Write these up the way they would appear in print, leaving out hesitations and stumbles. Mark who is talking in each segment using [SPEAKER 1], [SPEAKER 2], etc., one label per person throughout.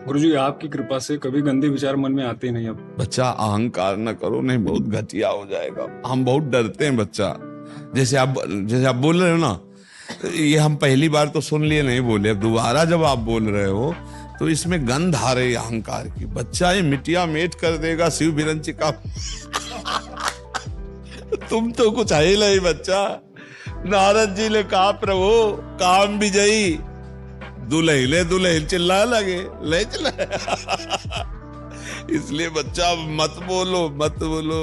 [SPEAKER 1] गुरुजी आपकी कृपा से कभी गंदे विचार मन में आते ही नहीं। अब
[SPEAKER 2] बच्चा अहंकार न करो, नहीं बहुत घटिया हो जाएगा। हम बहुत डरते हैं बच्चा। जैसे आप बोल रहे हो ना, ये हम पहली बार तो सुन लिए, नहीं बोले, अब दोबारा जब आप बोल रहे हो तो इसमें गंध आ रही अहंकार की। बच्चा ये मिटिया मेट कर देगा शिव बिरंची का। तुम तो कुछ है ही नहीं बच्चा। नारद जी ने कहा प्रभु काम विजयी दुल्हन चिल्ला लगे ले चला। इसलिए बच्चा मत बोलो मत बोलो,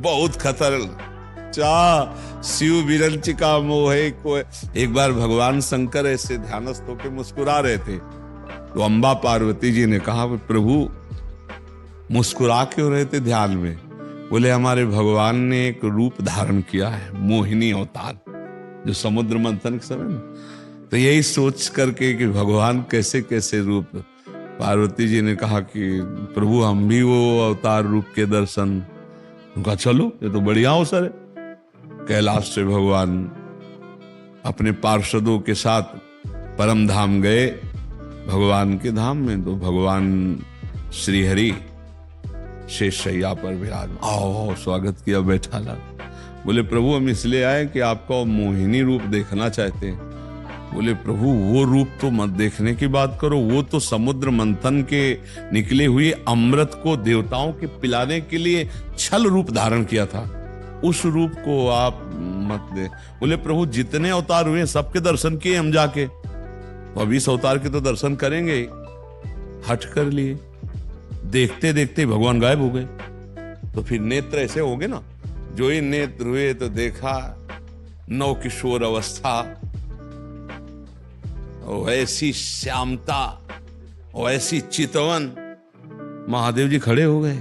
[SPEAKER 2] बहुत खतर। चाह शिव बिरंची का मोह को। एक बार भगवान शंकर ऐसे ध्यानस्थ होकर मुस्कुरा रहे थे, तो अम्बा पार्वती जी ने कहा प्रभु मुस्कुरा क्यों रहे थे ध्यान में? बोले हमारे भगवान ने एक रूप धारण किया है, मोहिनी अवतार, जो समुद्र मंथन के समय ना, तो यही सोच करके कि भगवान कैसे कैसे रूप। पार्वती जी ने कहा कि प्रभु हम भी वो अवतार रूप के दर्शन। उनका चलो ये तो बढ़िया अवसर है। कैलाश से भगवान अपने पार्षदों के साथ परम धाम गए, भगवान के धाम में। तो भगवान श्री हरि शेष शैया पर विराजमान, आओ स्वागत किया, बैठा ला। बोले प्रभु हम इसलिए आए कि आपका मोहिनी रूप देखना चाहते हैं। बोले प्रभु वो रूप तो मत देखने की बात करो, वो तो समुद्र मंथन के निकले हुए अमृत को देवताओं के पिलाने के लिए छल रूप धारण किया था, उस रूप को आप मत दे। बोले प्रभु जितने अवतार हुए सबके दर्शन किए हम जाके, तो अब इस अवतार के तो दर्शन करेंगे। हट कर लिए, देखते देखते भगवान गायब हो गए। तो फिर नेत्र ऐसे हो गए ना, जो ही नेत्र हुए तो देखा नव किशोर अवस्था, ऐसी श्यामता, ऐसी चितवन। महादेव जी खड़े हो गए।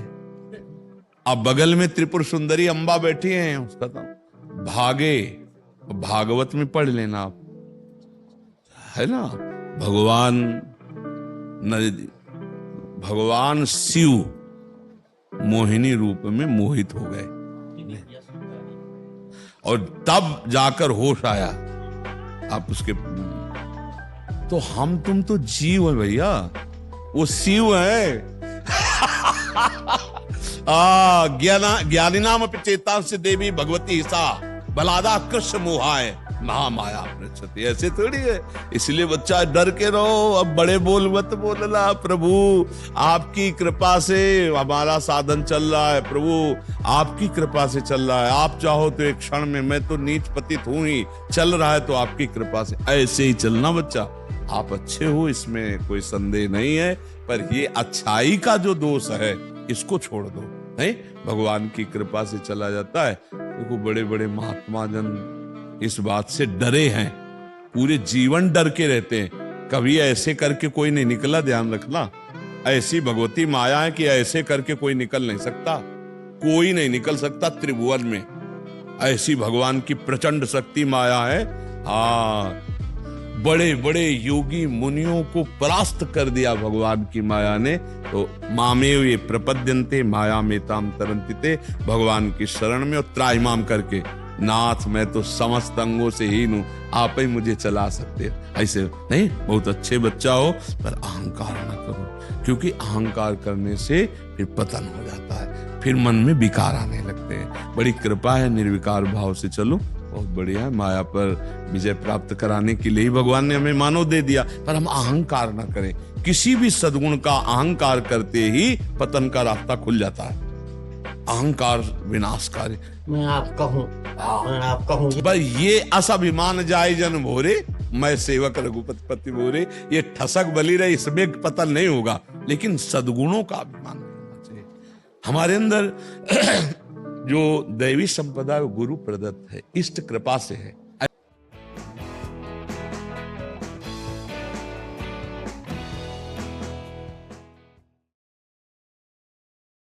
[SPEAKER 2] अब बगल में त्रिपुर सुंदरी अम्बा बैठी हैं, उसका तो भागे। भागवत में पढ़ लेना आप, है ना, भगवान शिव मोहिनी रूप में मोहित हो गए, और तब जाकर होश आया। आप उसके तो हम तुम तो जीव है भैया, वो शिव है। ज्ञानी नाम चेता से देवी भगवती सा बलादा कृष्ण मोहाय महामाया पृछति। ऐसे थोड़ी है। इसलिए बच्चा डर के रहो, अब बड़े बोल मत बोलना। प्रभु आपकी कृपा से हमारा साधन चल रहा है, प्रभु आपकी कृपा से चल रहा है। आप चाहो तो एक क्षण में, मैं तो नीच पतित हूं ही, चल रहा है तो आपकी कृपा से। ऐसे ही चलना बच्चा। आप अच्छे हो, इसमें कोई संदेह नहीं है, पर ये अच्छाई का जो दोष है इसको छोड़ दो। नहीं, भगवान की कृपा से चला जाता है। देखो बड़े बड़े महात्मा जन इस बात से डरे हैं, पूरे जीवन डर के रहते हैं। कभी ऐसे करके कोई नहीं निकला, ध्यान रखना। ऐसी भगवती माया है कि ऐसे करके कोई निकल नहीं सकता, कोई नहीं निकल सकता त्रिभुवन में। ऐसी भगवान की प्रचंड शक्ति माया है। हाँ, बड़े बड़े योगी मुनियों को परास्त कर दिया भगवान की माया ने। तो मामेव ये प्रपद्यन्ते माया मेताम तरन्तिते, भगवान की शरण में और त्राहिमाम करके, नाथ मैं तो समस्त अंगों से हीन हूं, आप ही मुझे चला सकते। ऐसे नहीं, बहुत अच्छे बच्चा हो, पर अहंकार न करो, क्योंकि अहंकार करने से फिर पतन हो जाता है, फिर मन में विकार आने लगते हैं। बड़ी कृपा है, निर्विकार भाव से चलो, बहुत बढ़िया है। माया पर विजय प्राप्त कराने के लिए ही भगवान ने हमें मानव दे दिया, पर हम अहंकार ना करें। किसी भी सद्गुण का अहंकार करते ही पतन का रास्ता खुल जाता है। अहंकार विनाशकारी।
[SPEAKER 3] मैं आपका हूँ
[SPEAKER 2] पर ये असाभिमान जाय जन भोरे, मैं सेवक रघुपति पति मोरे, ये ठसक बली रही, इसमें पतन नहीं होगा, लेकिन सद्गुणों का अभिमान होना चाहिए हमारे अंदर। जो दैवी संपदा गुरु प्रदत्त है, इष्ट कृपा से है।